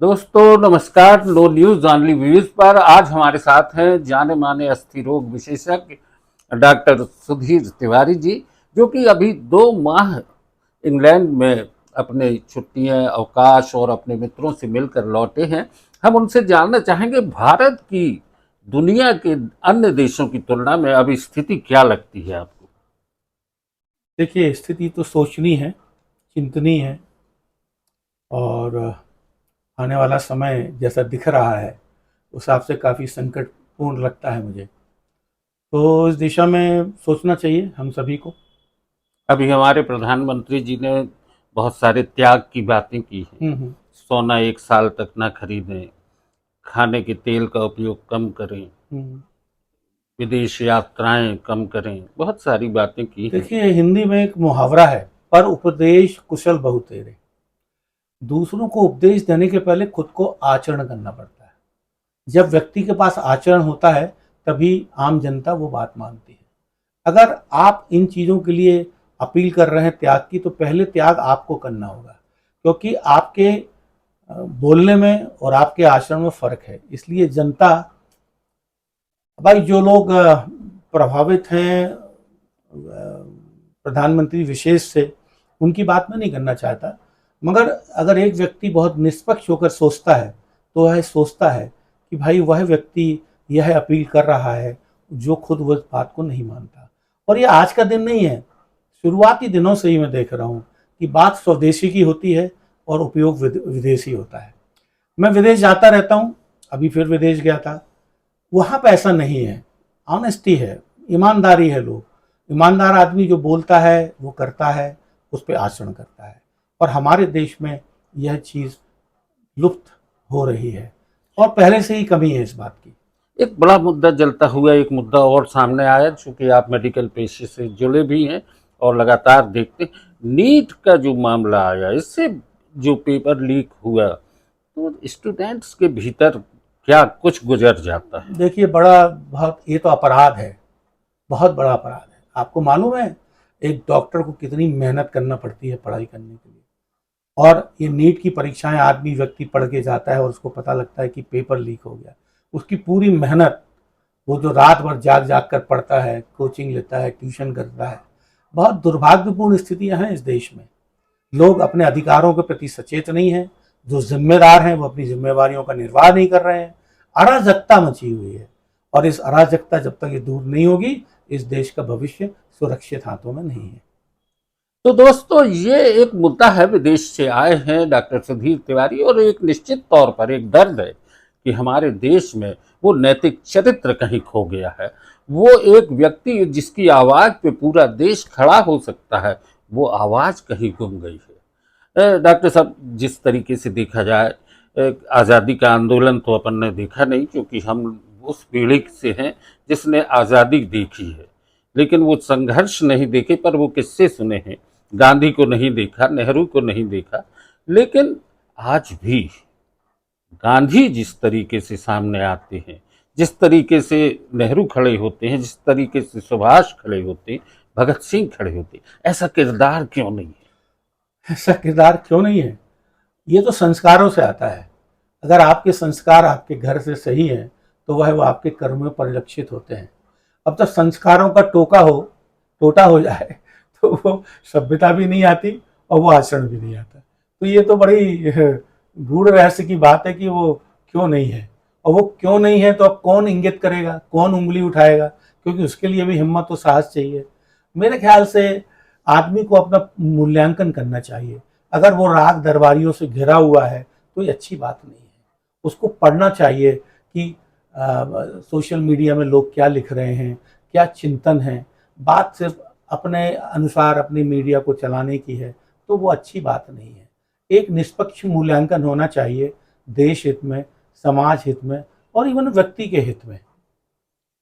दोस्तों नमस्कार। लो news only views पर आज हमारे साथ हैं जाने माने अस्थि रोग विशेषज्ञ डॉक्टर सुधीर तिवारी जी, जो कि अभी 2 माह इंग्लैंड में अपने छुट्टियां अवकाश और अपने मित्रों से मिलकर लौटे हैं। हम उनसे जानना चाहेंगे भारत की दुनिया के अन्य देशों की तुलना में अभी स्थिति क्या लगती है आपको। देखिए, स्थिति तो सोचनी है, चिंतनीय है। और आने वाला समय जैसा दिख रहा है उस हिसाब से काफ़ी संकटपूर्ण लगता है मुझे। तो इस दिशा में सोचना चाहिए हम सभी को। अभी हमारे प्रधानमंत्री जी ने बहुत सारे त्याग की बातें की हैं। हम्म। सोना 1 साल तक ना खरीदें, खाने के तेल का उपयोग कम करें, हम्म। विदेश यात्राएं कम करें, बहुत सारी बातें की हैं। देखिए, हिंदी में एक मुहावरा है, पर उपदेश कुशल बहु तेरे। दूसरों को उपदेश देने के पहले खुद को आचरण करना पड़ता है। जब व्यक्ति के पास आचरण होता है तभी आम जनता वो बात मानती है। अगर आप इन चीज़ों के लिए अपील कर रहे हैं त्याग की, तो पहले त्याग आपको करना होगा, क्योंकि आपके बोलने में और आपके आचरण में फ़र्क है। इसलिए जनता, भाई जो लोग प्रभावित हैं प्रधानमंत्री विशेष से, उनकी बात मैं नहीं करना चाहता। मगर अगर एक व्यक्ति बहुत निष्पक्ष होकर सोचता है तो वह सोचता है कि भाई वह व्यक्ति यह अपील कर रहा है जो खुद वह बात को नहीं मानता। और ये आज का दिन नहीं है, शुरुआती दिनों से ही मैं देख रहा हूँ कि बात स्वदेशी की होती है और उपयोग विदेशी होता है। मैं विदेश जाता रहता हूँ, अभी फिर विदेश गया था। वहाँ पे ऐसा नहीं है, ऑनेस्टी है, ईमानदारी है। लोग, ईमानदार आदमी जो बोलता है वो करता है, उस पर आचरण करता है। और हमारे देश में यह चीज़ लुप्त हो रही है और पहले से ही कमी है इस बात की। एक बड़ा मुद्दा जलता हुआ एक मुद्दा और सामने आया, चूंकि आप मेडिकल पेशे से जुड़े भी हैं और लगातार देखते हैं। नीट का जो मामला आया, इससे जो पेपर लीक हुआ, तो स्टूडेंट्स के भीतर क्या कुछ गुजर जाता है। देखिए, बड़ा बहुत ये तो अपराध है, बहुत बड़ा अपराध है। आपको मालूम है एक डॉक्टर को कितनी मेहनत करना पड़ती है पढ़ाई करने के लिए। और ये नीट की परीक्षाएं आदमी व्यक्ति पढ़ के जाता है और उसको पता लगता है कि पेपर लीक हो गया। उसकी पूरी मेहनत, वो जो रात भर जाग जाग कर पढ़ता है, कोचिंग लेता है, ट्यूशन करता है। बहुत दुर्भाग्यपूर्ण स्थितियां हैं इस देश में। लोग अपने अधिकारों के प्रति सचेत नहीं हैं, जो जिम्मेदार हैं वो अपनी जिम्मेवारियों का निर्वाह नहीं कर रहे हैं। अराजकता मची हुई है और इस अराजकता जब तक ये दूर नहीं होगी, इस देश का भविष्य सुरक्षित हाथों में नहीं है। तो दोस्तों ये एक मुद्दा है, विदेश से आए हैं डॉक्टर सुधीर तिवारी, और एक निश्चित तौर पर एक दर्द है कि हमारे देश में वो नैतिक चरित्र कहीं खो गया है। वो एक व्यक्ति जिसकी आवाज़ पे पूरा देश खड़ा हो सकता है, वो आवाज़ कहीं गुम गई है। डॉक्टर साहब, जिस तरीके से देखा जाए, आज़ादी का आंदोलन तो अपन ने देखा नहीं, क्योंकि हम उस पीढ़ी से हैं जिसने आज़ादी देखी है, लेकिन वो संघर्ष नहीं देखे, पर वो किस्से सुने हैं। गांधी को नहीं देखा, नेहरू को नहीं देखा, लेकिन आज भी गांधी जिस तरीके से सामने आते हैं, जिस तरीके से नेहरू खड़े होते हैं, जिस तरीके से सुभाष खड़े होते हैं, भगत सिंह खड़े होते हैं, ऐसा किरदार क्यों नहीं है। ऐसा किरदार क्यों नहीं है? ये तो संस्कारों से आता है। अगर आपके संस्कार आपके घर से सही हैं तो वह वो आपके कर्म में परिलक्षित होते हैं। अब तो संस्कारों का टोटा हो जाए तो वो सभ्यता भी नहीं आती और वो आचरण भी नहीं आता। तो ये तो बड़ी गूढ़ रहस्य की बात है कि वो क्यों नहीं है। और वो क्यों नहीं है तो अब कौन इंगित करेगा, कौन उंगली उठाएगा? क्योंकि उसके लिए भी हिम्मत और साहस चाहिए। मेरे ख्याल से आदमी को अपना मूल्यांकन करना चाहिए। अगर वो राग दरबारियों से घिरा हुआ है तो ये अच्छी बात नहीं है। उसको पढ़ना चाहिए कि सोशल मीडिया में लोग क्या लिख रहे हैं, क्या चिंतन है। बात सिर्फ अपने अनुसार अपनी मीडिया को चलाने की है तो वो अच्छी बात नहीं है। एक निष्पक्ष मूल्यांकन होना चाहिए, देश हित में, समाज हित में और इवन व्यक्ति के हित में।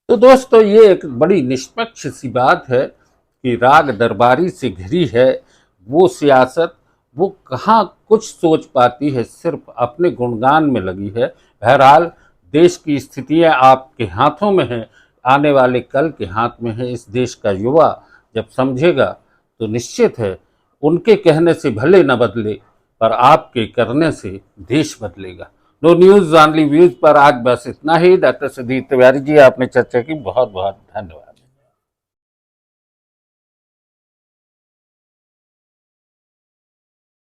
तो दोस्तों ये एक बड़ी निष्पक्ष सी बात है कि राग दरबारी से घिरी है वो सियासत, वो कहाँ कुछ सोच पाती है, सिर्फ अपने गुणगान में लगी है। बहरहाल देश की स्थितियां आपके हाथों में हैं, आने वाले कल के हाथ में है। इस देश का युवा जब समझेगा तो निश्चित है उनके कहने से भले न बदले, पर आपके करने से देश बदलेगा। नो न्यूज ऑनली व्यूज पर आज बस इतना ही। डॉक्टर सुधीर तिवारी जी, आपने चर्चा की, बहुत बहुत धन्यवाद।